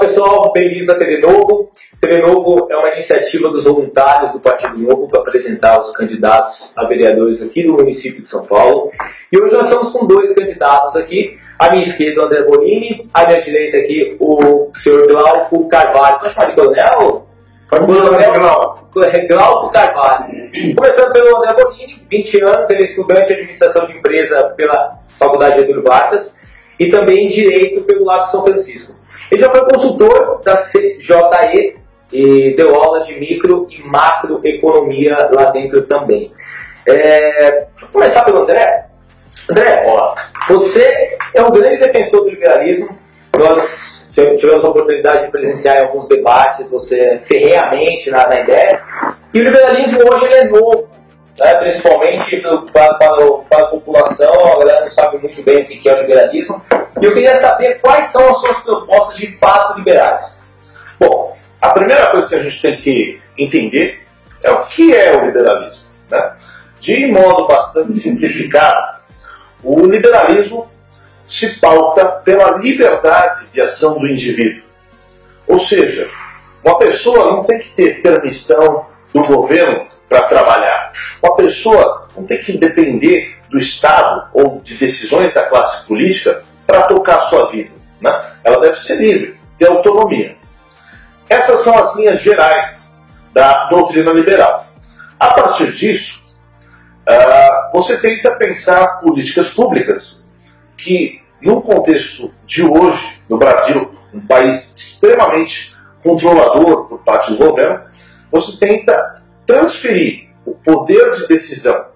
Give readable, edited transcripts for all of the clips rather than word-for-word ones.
pessoal, bem-vindos à TV Novo. TV Novo é uma iniciativa dos voluntários do Partido Novo para apresentar os candidatos a vereadores aqui do município de São Paulo. E hoje nós estamos com dois candidatos aqui. À minha esquerda, o André Bonini. À minha direita aqui, o senhor Glauco Carvalho. Pode falar de coronel? Glauco Carvalho. Começando pelo André Bonini, 20 anos, ele é estudante de administração de empresa pela Faculdade Getúlio Vargas e também direito pelo Lago São Francisco. Ele já foi consultor da CJE e deu aula de micro e macroeconomia lá dentro também. Vou começar pelo André. André, ó, você é um grande defensor do liberalismo. Nós tivemos a oportunidade de presenciar em alguns debates, você ferreamente na ideia. E o liberalismo hoje ele é novo, né? Principalmente para a população, a galera não sabe muito bem o que é o liberalismo. E eu queria saber quais são as suas propostas de fato liberais. Bom, a primeira coisa que a gente tem que entender é o que é o liberalismo, né? De modo bastante simplificado, o liberalismo se pauta pela liberdade de ação do indivíduo. Ou seja, uma pessoa não tem que ter permissão do governo para trabalhar. Uma pessoa não tem que depender do Estado ou de decisões da classe política para tocar a sua vida, né? Ela deve ser livre, ter autonomia. Essas são as linhas gerais da doutrina liberal. A partir disso, você tenta pensar políticas públicas que, no contexto de hoje, no Brasil, um país extremamente controlador por parte do governo, você tenta transferir o poder de decisão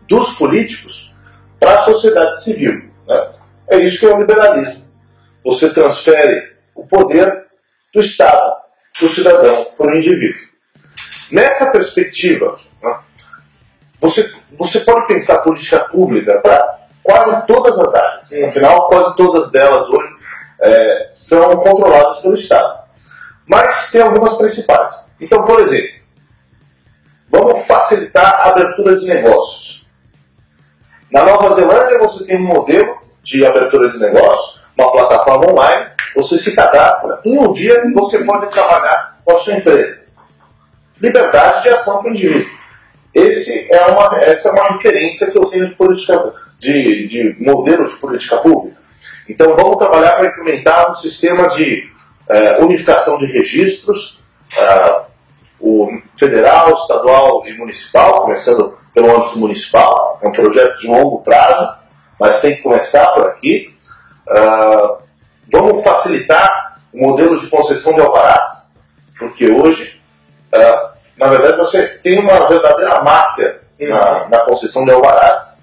dos políticos para a sociedade civil, né? É isso que é o liberalismo. Você transfere o poder do Estado, do cidadão, para o indivíduo. Nessa perspectiva, né, você pode pensar política pública para quase todas as áreas. Sim, afinal, quase todas delas hoje são controladas pelo Estado. Mas tem algumas principais. Então, por exemplo, vamos facilitar a abertura de negócios. Na Nova Zelândia, você tem um modelo de abertura de negócios, uma plataforma online, você se cadastra, em um dia você pode trabalhar com a sua empresa. Liberdade de ação para o indivíduo. Essa é uma referência que eu tenho de modelo de política pública. Então vamos trabalhar para implementar um sistema de unificação de registros, o federal, estadual e municipal, começando pelo âmbito municipal. É um projeto de longo prazo, mas tem que começar por aqui. Vamos facilitar o modelo de concessão de alvarás, porque hoje, na verdade, você tem uma verdadeira máfia na concessão de alvarás.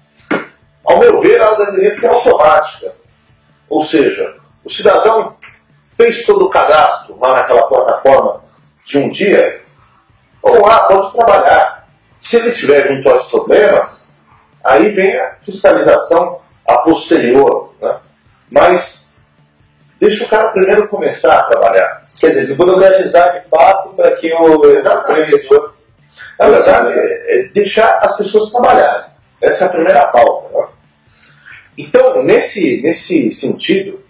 Ao meu ver, ela deveria ser automática. Ou seja, o cidadão fez todo o cadastro lá naquela plataforma de um dia, ou lá, pode trabalhar. Se ele tiver eventuais problemas, aí vem a fiscalização a posterior, né? Mas deixa o cara primeiro começar a trabalhar. Quer dizer, se burocratizar de fato para que o empreendedor... Na verdade, é deixar as pessoas trabalharem. Essa é a primeira pauta, né? Então, nesse sentido,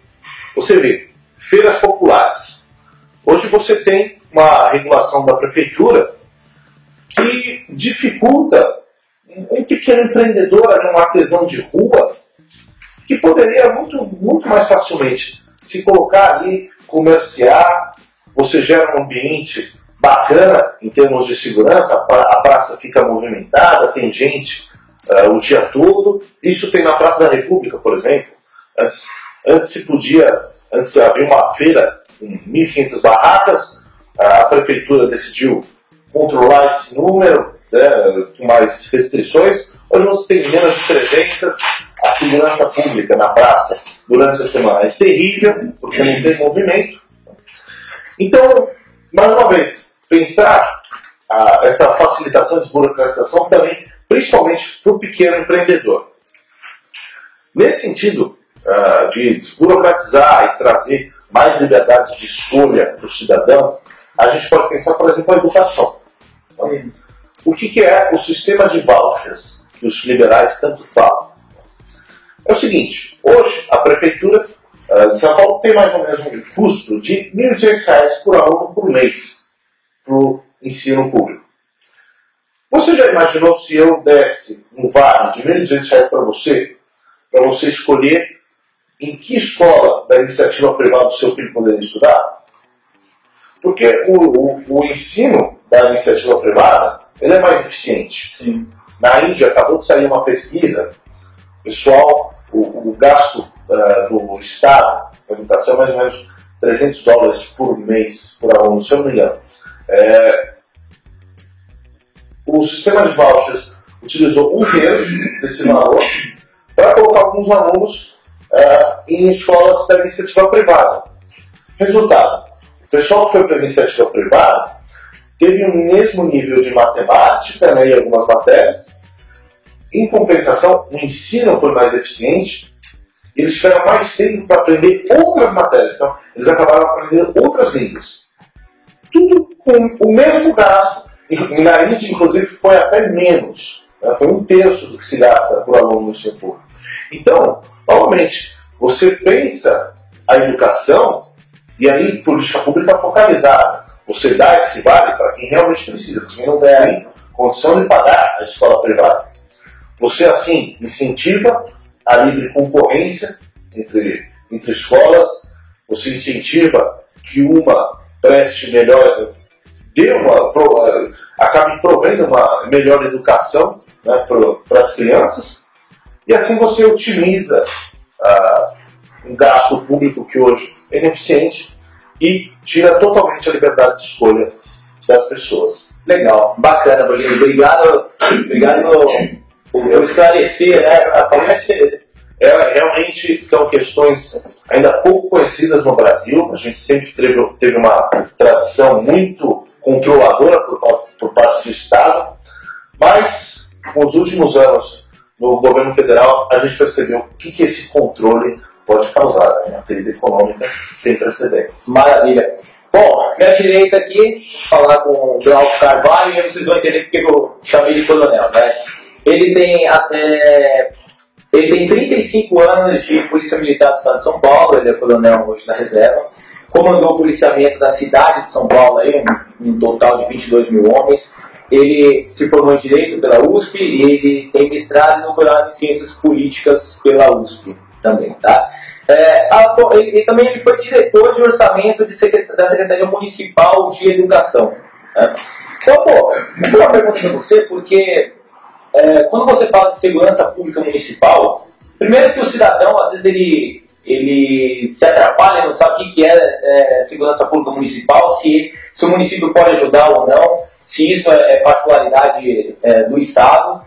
você vê, feiras populares. Hoje você tem uma regulação da prefeitura que dificulta um pequeno empreendedor, um artesão de rua, que poderia muito mais facilmente se colocar ali, comerciar. Você gera um ambiente bacana em termos de segurança, a praça fica movimentada, tem gente o dia todo. Isso tem na Praça da República, por exemplo. Antes havia uma feira com 1.500 barracas, a prefeitura decidiu controlar esse número, né, com mais restrições. Hoje você tem menos de 300. A segurança pública na praça durante a semana é terrível, porque não tem movimento. Então, mais uma vez, pensar essa facilitação e desburocratização também, principalmente para o pequeno empreendedor. Nesse sentido, de desburocratizar e trazer mais liberdade de escolha para o cidadão, a gente pode pensar, por exemplo, a educação. O que é o sistema de vouchers que os liberais tanto falam? É o seguinte, hoje a prefeitura de São Paulo tem mais ou menos um custo de R$ 1.200 por aluno por mês para o ensino público. Você já imaginou se eu desse um vale de R$ 1.200 para você escolher em que escola da iniciativa privada o seu filho poderia estudar? Porque o ensino da iniciativa privada ele é mais eficiente. Sim. Na Índia, acabou de sair uma pesquisa, pessoal, o gasto do Estado com a educação é mais ou menos $300 por mês por aluno, se eu não me engano. O sistema de vouchers utilizou 1/3 desse valor para colocar alguns alunos em escolas da iniciativa privada. Resultado, o pessoal que foi para a iniciativa privada teve o mesmo nível de matemática, né, e algumas matérias. Em compensação, o ensino foi mais eficiente, eles tiveram mais tempo para aprender outras matérias. Então, eles acabaram aprendendo outras línguas. Tudo com o mesmo gasto. E na Índia, inclusive, foi até menos. Né? Foi 1/3 do que se gasta por aluno no ensino público. Então, novamente, você pensa a educação, e aí política pública focalizada. Você dá esse vale para quem realmente precisa, porque quem não tem condição de pagar a escola privada. Você, assim, incentiva a livre concorrência entre escolas, você incentiva que uma preste melhor, acabe provendo uma melhor educação, né, para as crianças, e assim você otimiza um gasto público que hoje é ineficiente e tira totalmente a liberdade de escolha das pessoas. Legal, bacana, Bruno. Obrigado por esclarecer, né, essa parte. Realmente são questões ainda pouco conhecidas no Brasil. A gente sempre teve uma tradição muito controladora por parte do Estado, mas nos últimos anos, no governo federal, a gente percebeu o que esse controle pode causar, né? Uma crise econômica sem precedentes. Maravilha. Bom, minha direita aqui, falar com o Glauco Carvalho, e vocês vão entender porque eu chamei de coronel, né? Ele tem 35 anos de Polícia Militar do Estado de São Paulo, ele é coronel hoje na reserva, comandou o policiamento da cidade de São Paulo, aí, um total de 22 mil homens. Ele se formou em Direito pela USP e ele tem mestrado e doutorado em Ciências Políticas pela USP também, tá? Ele foi diretor de orçamento da Secretaria Municipal de Educação. Né? Então, vou fazer uma pergunta para você, porque quando você fala de segurança pública municipal, primeiro que o cidadão, às vezes, ele se atrapalha, não sabe o que é segurança pública municipal, se o município pode ajudar ou não, se isso é particularidade do Estado.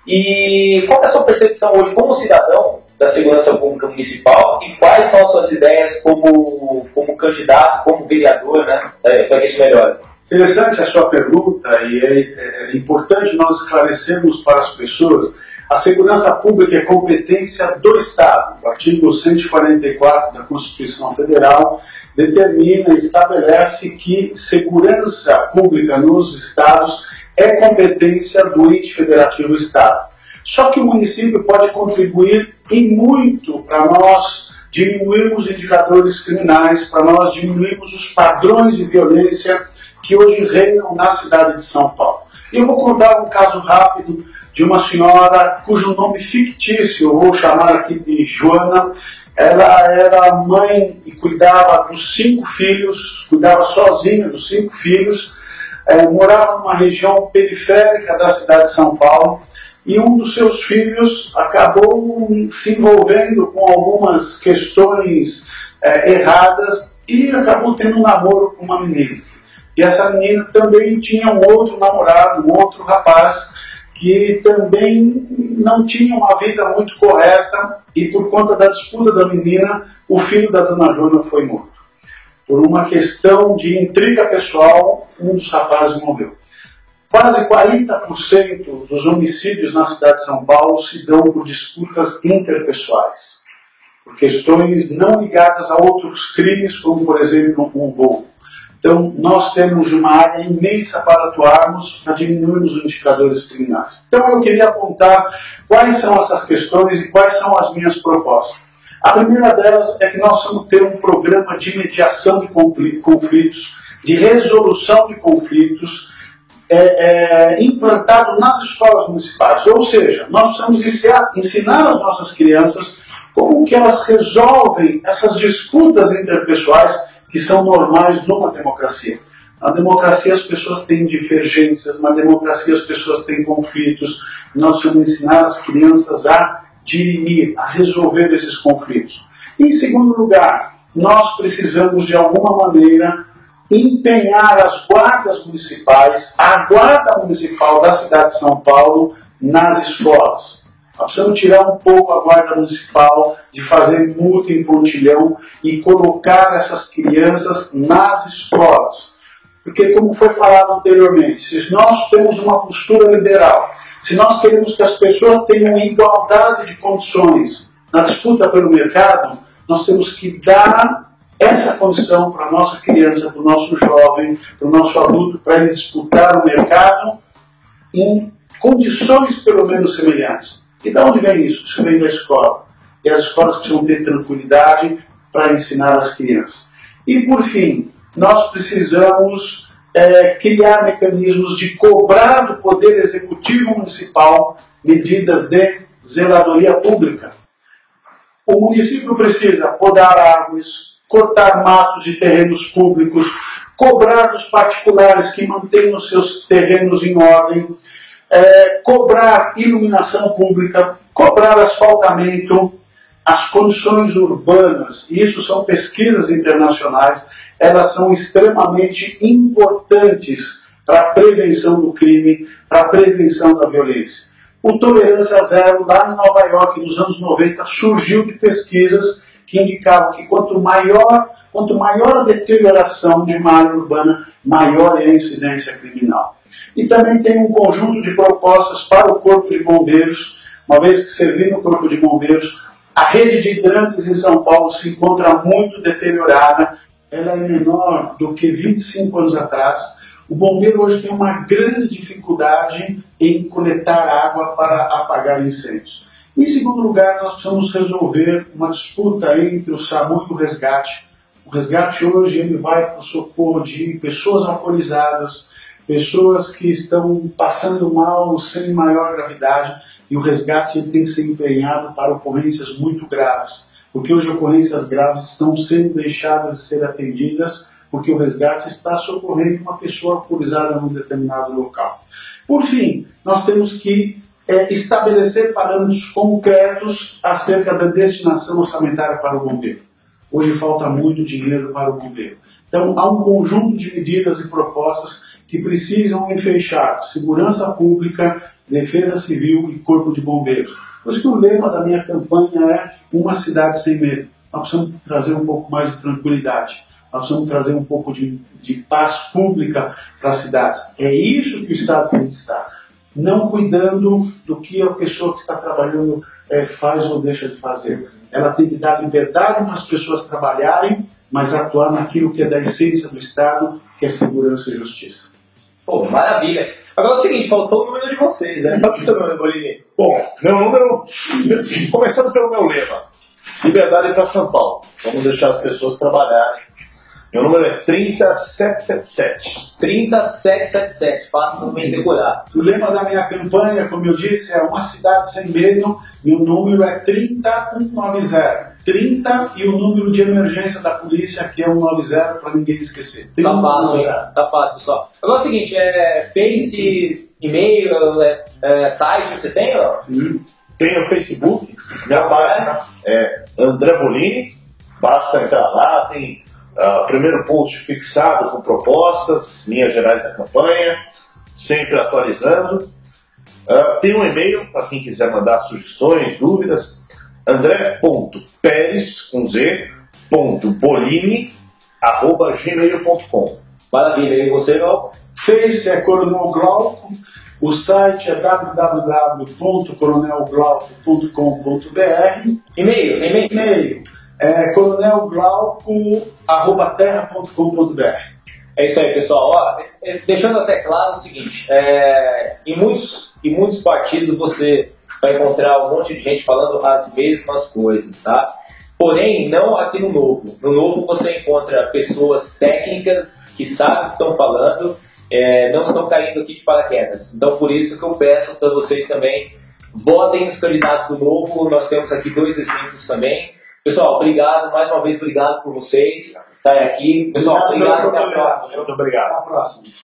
E qual é a sua percepção hoje como cidadão da segurança pública municipal e quais são as suas ideias como candidato, como vereador, né, para que isso melhore? Interessante a sua pergunta, e é importante nós esclarecermos para as pessoas: a segurança pública é competência do Estado. O artigo 144 da Constituição Federal determina e estabelece que segurança pública nos estados é competência do ente federativo Estado. Só que o município pode contribuir e muito para nós diminuirmos indicadores criminais, para nós diminuirmos os padrões de violência que hoje reinam na cidade de São Paulo. E eu vou contar um caso rápido de uma senhora cujo nome fictício, eu vou chamar aqui de Joana. Ela era mãe e cuidava dos 5 filhos, cuidava sozinha dos 5 filhos, morava numa região periférica da cidade de São Paulo, e um dos seus filhos acabou se envolvendo com algumas questões erradas e acabou tendo um namoro com uma menina. E essa menina também tinha um outro namorado, um outro rapaz, que também não tinha uma vida muito correta, e por conta da disputa da menina, o filho da dona Joana foi morto. Por uma questão de intriga pessoal, um dos rapazes morreu. Quase 40% dos homicídios na cidade de São Paulo se dão por disputas interpessoais, por questões não ligadas a outros crimes, como por exemplo um roubo. Então, nós temos uma área imensa para atuarmos, para diminuirmos os indicadores criminais. Então, eu queria apontar quais são essas questões e quais são as minhas propostas. A primeira delas é que nós vamos ter um programa de mediação de conflitos, de resolução de conflitos, implantado nas escolas municipais. Ou seja, nós precisamos ensinar as nossas crianças como que elas resolvem essas disputas interpessoais que são normais numa democracia. Na democracia as pessoas têm divergências, na democracia as pessoas têm conflitos. Nós vamos ensinar as crianças a dirimir, a resolver esses conflitos. E, em segundo lugar, nós precisamos de alguma maneira empenhar as guardas municipais, a guarda municipal da cidade de São Paulo nas escolas. Nós precisamos tirar um pouco a guarda municipal de fazer multa em pontilhão e colocar essas crianças nas escolas. Porque, como foi falado anteriormente, se nós temos uma postura liberal, se nós queremos que as pessoas tenham igualdade de condições na disputa pelo mercado, nós temos que dar essa condição para a nossa criança, para o nosso jovem, para o nosso adulto, para ele disputar o mercado em condições pelo menos semelhantes. E de onde vem isso? Isso vem da escola. E as escolas precisam ter tranquilidade para ensinar as crianças. E por fim, nós precisamos criar mecanismos de cobrar do Poder Executivo Municipal medidas de zeladoria pública. O município precisa podar árvores, cortar matos de terrenos públicos, cobrar dos particulares que mantêm os seus terrenos em ordem, cobrar iluminação pública, cobrar asfaltamento, as condições urbanas. Isso são pesquisas internacionais, elas são extremamente importantes para a prevenção do crime, para a prevenção da violência. O Tolerância Zero, lá em Nova York, nos anos 90, surgiu de pesquisas que indicavam que quanto maior a deterioração de uma área urbana, maior é a incidência criminal. E também tem um conjunto de propostas para o Corpo de Bombeiros, uma vez que servir no Corpo de Bombeiros, a rede de hidrantes em São Paulo se encontra muito deteriorada, ela é menor do que 25 anos atrás. O bombeiro hoje tem uma grande dificuldade em coletar água para apagar incêndios. Em segundo lugar, nós precisamos resolver uma disputa entre o SAMU e o resgate. O resgate hoje ele vai para o socorro de pessoas alcoolizadas, pessoas que estão passando mal sem maior gravidade, e o resgate ele tem que ser empenhado para ocorrências muito graves, porque hoje ocorrências graves estão sendo deixadas de ser atendidas porque o resgate está socorrendo uma pessoa alcoolizada num determinado local. Por fim, nós temos que estabelecer parâmetros concretos acerca da destinação orçamentária para o bombeiro. Hoje falta muito dinheiro para o bombeiro. Então, há um conjunto de medidas e propostas que precisam enfeixar segurança pública, defesa civil e corpo de bombeiros. Por isso que o lema da minha campanha é uma cidade sem medo. Nós precisamos trazer um pouco mais de tranquilidade. Nós precisamos trazer um pouco de paz pública para as cidades. É isso que o Estado tem que estar. Não cuidando do que a pessoa que está trabalhando faz ou deixa de fazer. Ela tem que dar liberdade para as pessoas trabalharem, mas atuar naquilo que é da essência do Estado, que é segurança e justiça. Pô, maravilha. Agora é o seguinte, faltou o número de vocês, né? Qual que é o seu número, Bolini? Bom, meu número, começando pelo meu lema, liberdade para São Paulo. Vamos deixar as pessoas trabalharem. Meu número é 30777. 30777, fácil também decorar. O lema da minha campanha, como eu disse, é uma cidade sem medo, e o número é 30190. 30 e o número de emergência da polícia, que é 190, para ninguém esquecer. Tá fácil, hein? Tá fácil, pessoal. Agora é o seguinte, Face, e-mail, site, você tem? Ó? Sim. Tem o Facebook, minha página é André Bolini, basta entrar lá, tem primeiro post fixado com propostas, linhas gerais da campanha, sempre atualizando. Tem um e-mail para quem quiser mandar sugestões, dúvidas, andré.peres.bolini@gmail.com. Maravilha, e você, não? Face é Coronel Glauco, o site é www.coronelglauco.com.br. E-mail? É coronelglauco@terra.com.br. É isso aí, pessoal. Ó, deixando até claro o seguinte, em muitos partidos você vai encontrar um monte de gente falando as mesmas coisas, tá? Porém, não aqui no Novo. No Novo você encontra pessoas técnicas que sabem o que estão falando, não estão caindo aqui de paraquedas. Então, por isso que eu peço para vocês também, votem nos candidatos do Novo. Nós temos aqui 2 exemplos também. Pessoal, obrigado. Mais uma vez, obrigado por vocês estarem aqui. Pessoal, obrigado. Até a próxima. Muito obrigado. Até a próxima.